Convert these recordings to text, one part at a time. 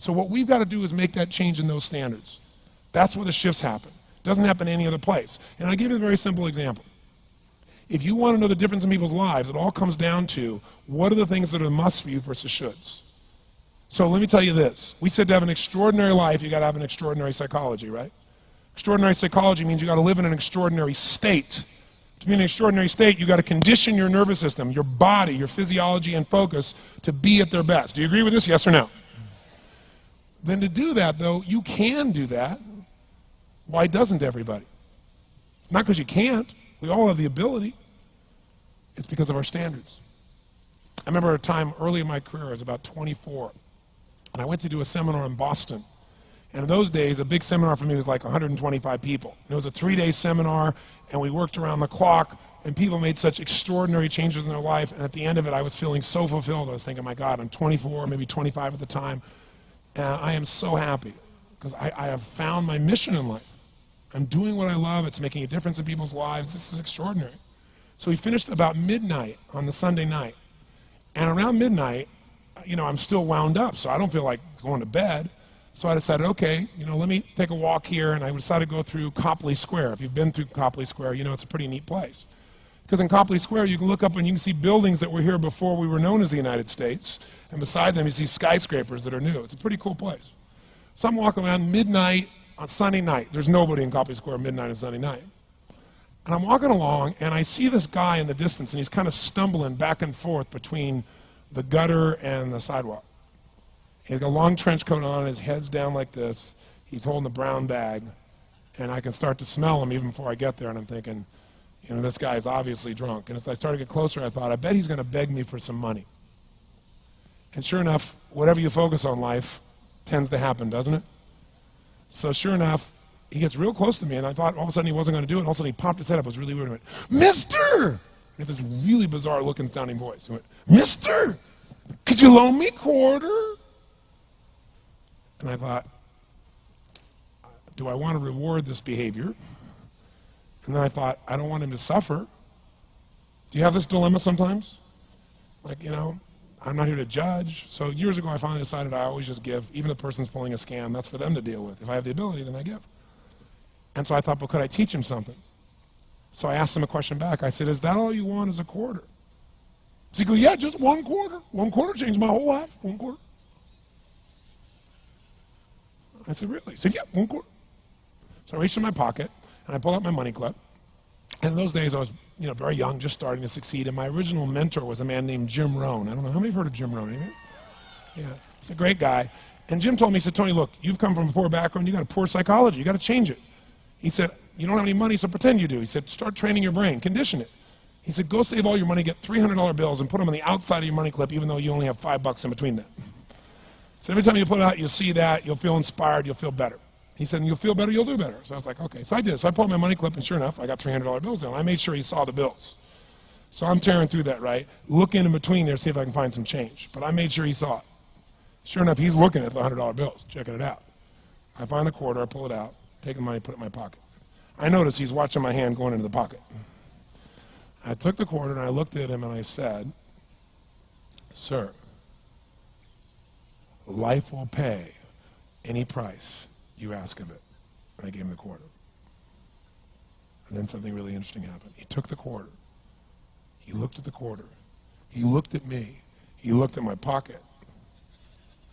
So what we've got to do is make that change in those standards. That's where the shifts happen. It doesn't happen any other place. And I'll give you a very simple example. If you want to know the difference in people's lives, it all comes down to what are the things that are musts for you versus shoulds. So let me tell you this. We said to have an extraordinary life, you got to have an extraordinary psychology, right? Extraordinary psychology means you got to live in an extraordinary state. To be in an extraordinary state, you got to condition your nervous system, your body, your physiology and focus to be at their best. Do you agree with this? Yes or no? Then to do that, though, you can do that. Why doesn't everybody? Not because you can't. We all have the ability. It's because of our standards. I remember a time early in my career, I was about 24, and I went to do a seminar in Boston. And in those days, a big seminar for me was like 125 people. It was a 3-day seminar, and we worked around the clock, and people made such extraordinary changes in their life. And at the end of it, I was feeling so fulfilled. I was thinking, my God, I'm 24, maybe 25 at the time, and I am so happy because I have found my mission in life. I'm doing what I love. It's making a difference in people's lives. This is extraordinary. So we finished about midnight on the Sunday night. And around midnight, I'm still wound up, so I don't feel like going to bed. So I decided, okay, let me take a walk here, and I decided to go through Copley Square. If you've been through Copley Square, it's a pretty neat place. Because in Copley Square, you can look up and you can see buildings that were here before we were known as the United States, and beside them you see skyscrapers that are new. It's a pretty cool place. So I'm walking around midnight on Sunday night. There's nobody in Copley Square midnight on Sunday night. And I'm walking along, and I see this guy in the distance, and he's kind of stumbling back and forth between the gutter and the sidewalk. He's got a long trench coat on, his head's down like this. He's holding a brown bag, and I can start to smell him even before I get there, and I'm thinking, this guy is obviously drunk. And as I started to get closer, I thought, I bet he's going to beg me for some money. And sure enough, whatever you focus on life tends to happen, doesn't it? So sure enough, he gets real close to me, and I thought all of a sudden he wasn't going to do it, and all of a sudden he popped his head up. It was really weird. He went, "Mister!" He had this really bizarre-looking sounding voice. He went, "Mister, could you loan me a quarter?" And I thought, do I want to reward this behavior? And then I thought, I don't want him to suffer. Do you have this dilemma sometimes? Like, I'm not here to judge. So years ago, I finally decided I always just give. Even if the person's pulling a scam, that's for them to deal with. If I have the ability, then I give. And so I thought, but could I teach him something? So I asked him a question back. I said, is that all you want is a quarter? So he goes, yeah, just one quarter. One quarter changed my whole life. One quarter. I said, really? He said, yeah, one quarter. So I reached in my pocket, and I pulled out my money clip. And in those days, I was very young, just starting to succeed. And my original mentor was a man named Jim Rohn. I don't know, how many have heard of Jim Rohn? Anybody? Yeah, he's a great guy. And Jim told me, he said, Tony, look, you've come from a poor background. You got a poor psychology. You got to change it. He said, you don't have any money, so pretend you do. He said, start training your brain. Condition it. He said, go save all your money, get $300 bills, and put them on the outside of your money clip, even though you only have $5 in between them. So every time you put it out, you'll see that, you'll feel inspired, you'll feel better. He said, and you'll feel better, you'll do better. So I was like, okay. So I did. So I pulled my money clip, and sure enough, I got $300 bills in. I made sure he saw the bills. So I'm tearing through that, right? Looking in between there, see if I can find some change. But I made sure he saw it. Sure enough, he's looking at the $100 bills, checking it out. I find the quarter, I pull it out, take the money, put it in my pocket. I notice he's watching my hand going into the pocket. I took the quarter, and I looked at him, and I said, sir, life will pay any price you ask of it. And I gave him the quarter. And then something really interesting happened. He took the quarter. He looked at the quarter. He looked at me. He looked at my pocket.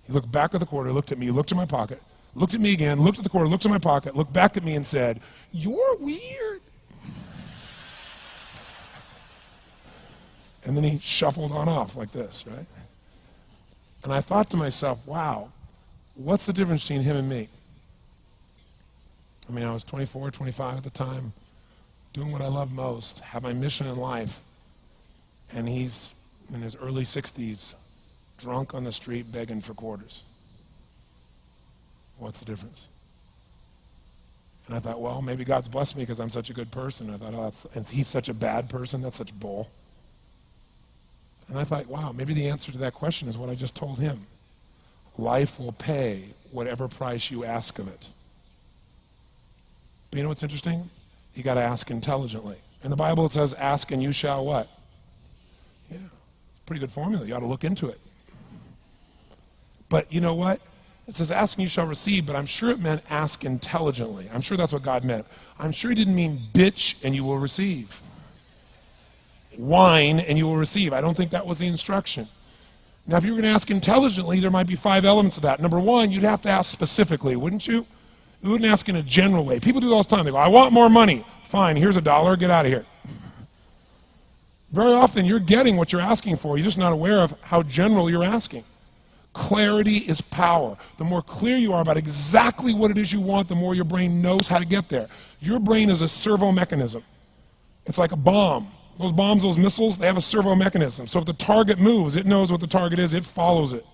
He looked back at the quarter, looked at me, looked at my pocket, looked at me again, looked at the quarter, looked at my pocket, looked back at me and said, you're weird. And then he shuffled on off like this, right? And I thought to myself, wow, what's the difference between him and me? I mean, I was 24, 25 at the time, doing what I love most, have my mission in life, and he's in his early 60s, drunk on the street begging for quarters. What's the difference? And I thought, well, maybe God's blessed me because I'm such a good person. I thought, oh, and he's such a bad person, that's such bull. And I thought, wow, maybe the answer to that question is what I just told him. Life will pay whatever price you ask of it. But you know what's interesting? You got to ask intelligently. In the Bible it says, ask and you shall what? Yeah, pretty good formula. You ought to look into it. But you know what? It says, ask and you shall receive, but I'm sure it meant ask intelligently. I'm sure that's what God meant. I'm sure he didn't mean bitch and you will receive. Whine and you will receive. I don't think that was the instruction. Now, if you were going to ask intelligently, there might be 5 elements of that. Number one, you'd have to ask specifically, wouldn't you? You wouldn't ask in a general way. People do that all the time. They go, I want more money. Fine, here's $1, get out of here. Very often, you're getting what you're asking for. You're just not aware of how general you're asking. Clarity is power. The more clear you are about exactly what it is you want, the more your brain knows how to get there. Your brain is a servo mechanism. It's like a bomb. Those bombs, those missiles, they have a servo mechanism. So if the target moves, it knows what the target is, it follows it.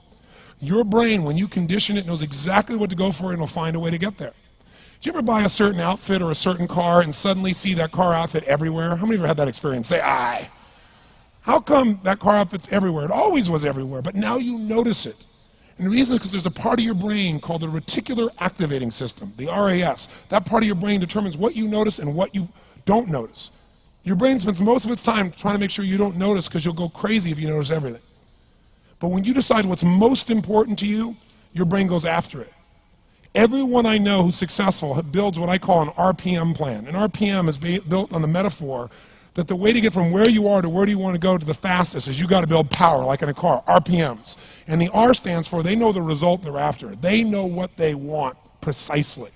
Your brain, when you condition it, knows exactly what to go for and it'll find a way to get there. Did you ever buy a certain outfit or a certain car and suddenly see that car outfit everywhere? How many of you had that experience? Say, aye. How come that car outfit's everywhere? It always was everywhere, but now you notice it. And the reason is because there's a part of your brain called the reticular activating system, the RAS. That part of your brain determines what you notice and what you don't notice. Your brain spends most of its time trying to make sure you don't notice because you'll go crazy if you notice everything. But when you decide what's most important to you, your brain goes after it. Everyone I know who's successful builds what I call an RPM plan. An RPM is built on the metaphor that the way to get from where you are to where do you want to go to the fastest is you got to build power, like in a car, RPMs. And the R stands for they know the result they're after. They know what they want precisely.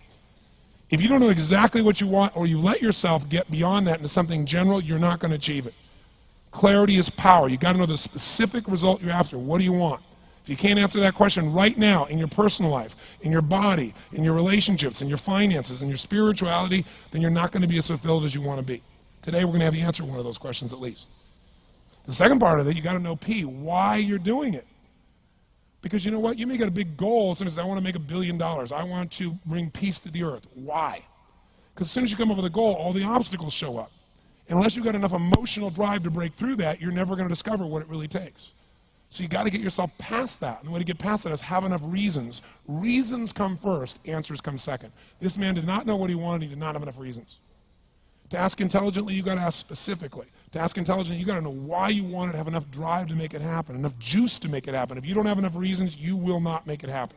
If you don't know exactly what you want or you let yourself get beyond that into something general, you're not going to achieve it. Clarity is power. You got to know the specific result you're after. What do you want? If you can't answer that question right now in your personal life, in your body, in your relationships, in your finances, in your spirituality, then you're not going to be as fulfilled as you want to be. Today we're going to have you answer one of those questions at least. The second part of it, you got to know P, why you're doing it. Because you know what? You may get a big goal as soon as I want to make $1 billion. I want to bring peace to the earth. Why? Because as soon as you come up with a goal, all the obstacles show up. And unless you've got enough emotional drive to break through that, you're never going to discover what it really takes. So you got to get yourself past that. And the way to get past that is have enough reasons. Reasons come first, answers come second. This man did not know what he wanted. He did not have enough reasons. To ask intelligently, you got to ask specifically. To ask intelligently, you got to know why you want it, have enough drive to make it happen, enough juice to make it happen. If you don't have enough reasons, you will not make it happen.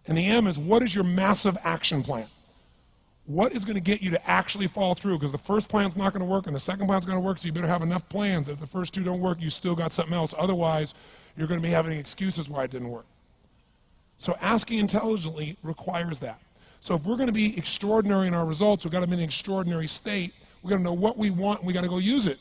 And the M is, what is your massive action plan? What is going to get you to actually fall through? Because the first plan's not going to work and the second plan's going to work, so you better have enough plans that if the first two don't work, you still got something else. Otherwise, you're going to be having excuses why it didn't work. So asking intelligently requires that. So if we're going to be extraordinary in our results, we've got to be in an extraordinary state. We've got to know what we want and we've got to go use it.